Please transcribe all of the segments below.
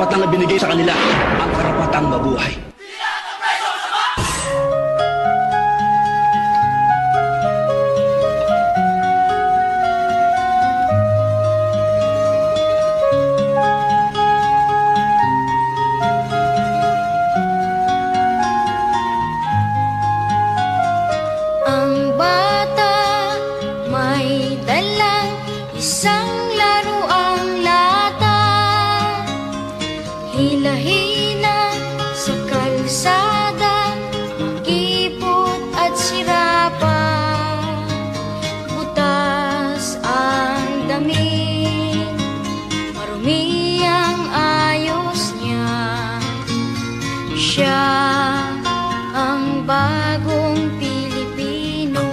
karapatang binigay sa kanila, ang karapatang mabuhay. Ang bata may dalang isang laruang lata, hila-hila sa kalsada, makipot at sirapa. Butas ang damit, marumi ang ayos niya. Siya ang bagong Pilipino.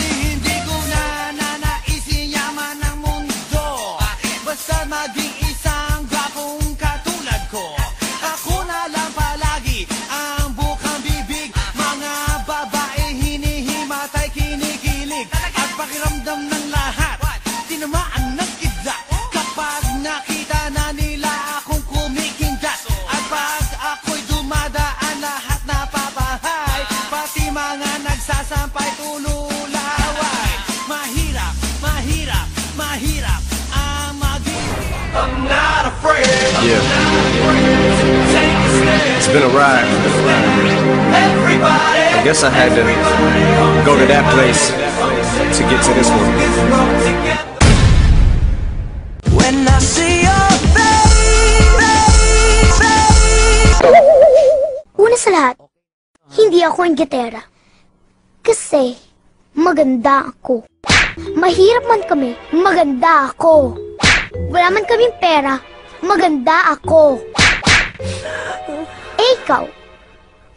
Hindi ko na nanaisin yaman ng mundo. Basta maging isang gwapong katulad ko. Ako na lang palagi ang bukang bibig. Mga babae hinihimatay, kinikilig. At pakiramdam ng lahat, tinamaan ng kidlat. Kapag nakita na nila akong kumikindat. At pag ako'y dumadaan, lahat napapahay. Pati mga nagsasampay tululaway. Mahirap, mahirap, mahirap ang maging. I'm not afraid. Yeah. It's been a ride. I guess I had to go to that place to get to this one. When I see your face. Una sa lahat, hindi ako ang gitera. Kasi, maganda ako. Mahirap man kami, maganda ako. Wala man kaming pera, maganda ako. Eh, ikaw,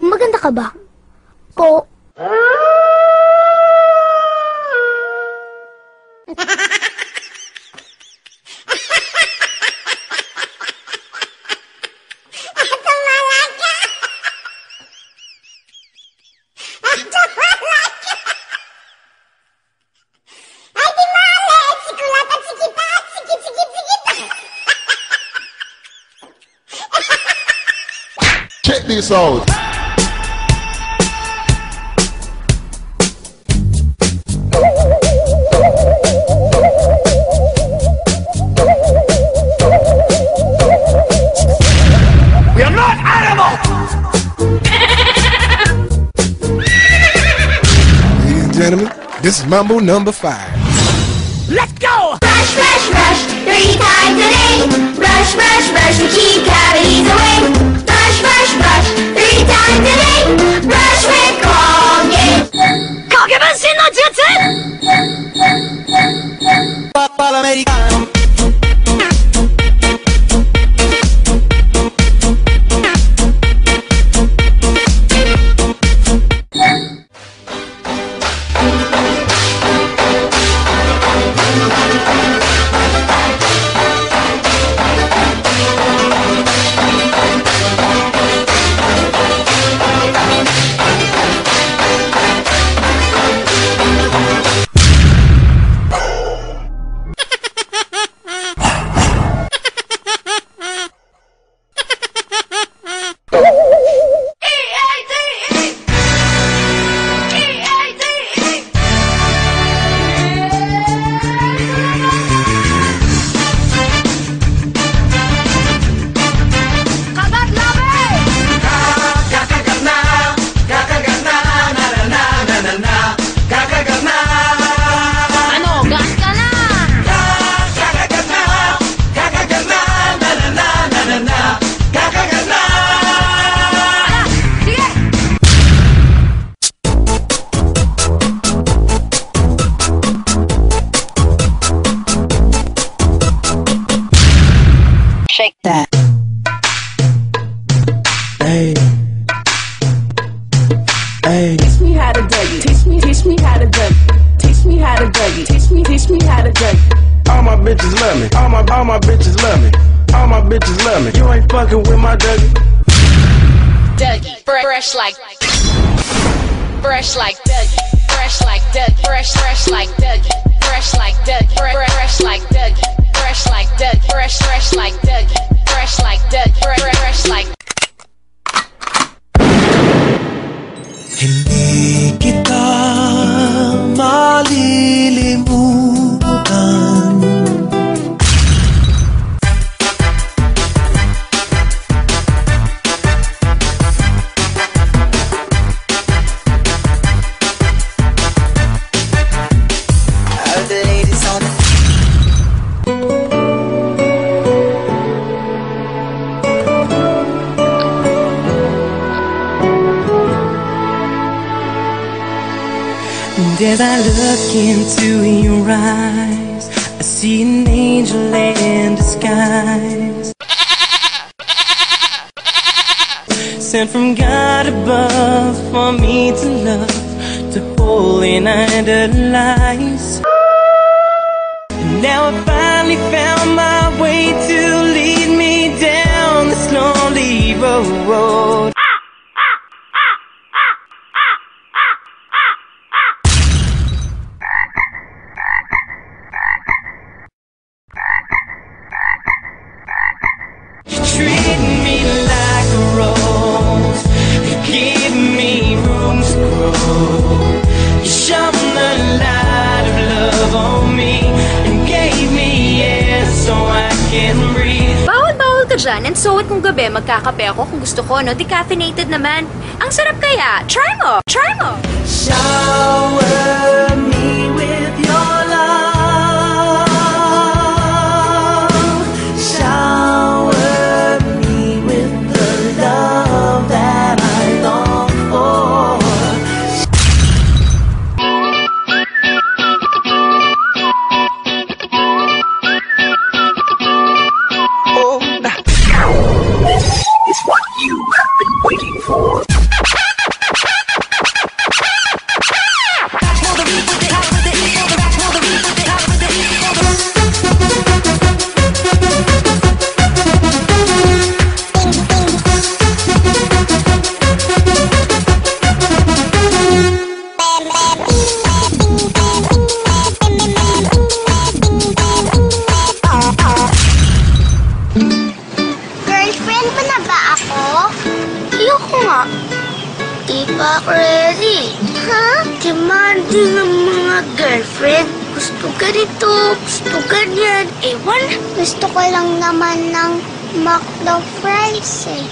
maganda ka ba? Po. Check this out. We are not animals! Ladies and gentlemen, this is Mambo number 5. Let's go! Brush, brush, brush, 3 times a day. Brush, brush, brush to keep cavities away. Brush, brush, brush, 3 times a day. Brush with Colgate. Colgate sin no jutsu! Palamericano. to Dougie. Teach me how to Dougie. Teach me how to Dougie. Teach me how to Dougie. All my bitches love me. All my bitches love me. All my bitches love me. You ain't fucking with my Dougie. Dougie, fresh like Dougie. Fresh like Dougie. Fresh like Dougie. Fresh like Dougie. Fresh like Dougie. Fresh like Dougie. Fresh like Dougie. Fresh like Dougie. Fresh like Dougie. Fresh like. Hindi kita malilimutan. All the ladies on the And as I look into your eyes, I see an angel in disguise, sent from God above for me to love, to hold and idolize. And now I finally found my way to lead me down this lonely road. Treat me like a rose, you give me room to grow. You shone the light of love on me and gave me air so I can breathe. Bawal ka dyan, and so at kung gabi magkakape ako kung gusto ko, no? Decaffeinated naman. Ang sarap kaya. Try mo! Try mo! Shower me with your love. Shower me with the love that I long for. This is what you have been waiting for. Girlfriend mo na ba ako? Ayoko nga. Di pa ako ready. Ha? Demanding ang mga girlfriend. Gusto ganito, gusto ganyan. Ewan, gusto ko lang naman ng McDo fries eh.